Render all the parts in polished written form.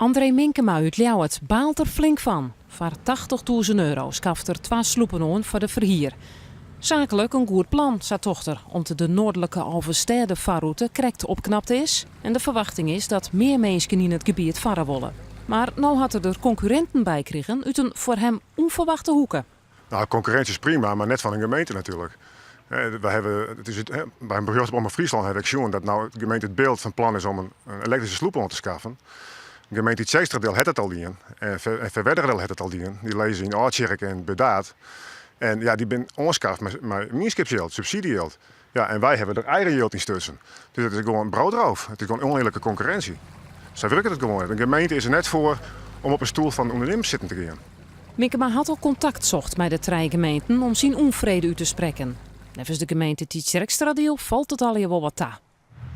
André Minkema uit Ljouwert baalt er flink van. Voor €80.000 schaft er 2 sloepen aan voor de verhier. Zakelijk een goed plan, zei dochter, omdat de noordelijke Alverstede vaarroute correct opknapt is. En de verwachting is dat meer mensen in het gebied varen willen. Maar nu had er concurrenten bij kregen uit een voor hem onverwachte hoeken. Nou, concurrentie is prima, maar net van een gemeente natuurlijk. Bij een bericht op Omroep Friesland heb ik gezien dat nou de gemeente het beeld van plan is om een elektrische sloep aan te schaffen. De gemeente het Zeesterdeel heeft het al dien en Verwerderdeel heeft het al dien. Die lezen in Oudtjerk en Bedaat. En ja, die zijn ongeschaft met minskipsgeld, subsidiegeld. Ja, en wij hebben er eigen geld in tussen. Dus het is gewoon broodroof. Het is gewoon oneerlijke concurrentie. Zij werken het gewoon. De gemeente is er net voor om op een stoel van ondernemers zitten te gaan. Minkema had al contact zocht met de 3 gemeenten om zijn onvrede uit te spreken. Nevens de gemeente Tietjerkstradeel valt het al wel wat ta.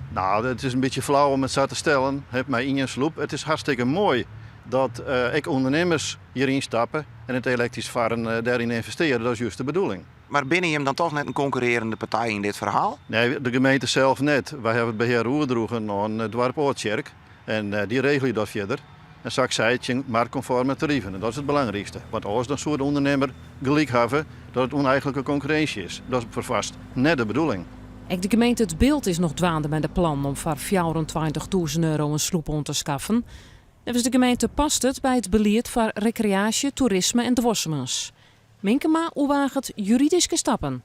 Nou, het is een beetje flauw om het zo te stellen. Heb mij in je sloep. Het is hartstikke mooi dat ik ondernemers hierin stappen en het elektrisch varen daarin investeren. Dat is juist de bedoeling. Maar binnen je hem dan toch net een concurrerende partij in dit verhaal? Nee, de gemeente zelf net. Wij hebben het beheer overgedroegen aan het dorp Oudtjerk. En die regelen dat verder. En straks zei het marktconforme tarieven. En dat is het belangrijkste. Want als dan soort ondernemer gelijk hebben dat het oneigenlijke concurrentie is. Dat is voor vast net de bedoeling. Ook de gemeente Het Beeld is nog dwaande met de plan om voor €24.000 een sloep aan te schaffen. Nevens de gemeente past het bij het beleid voor recreatie, toerisme en dwarsmans. Minkema overwaagt juridische stappen.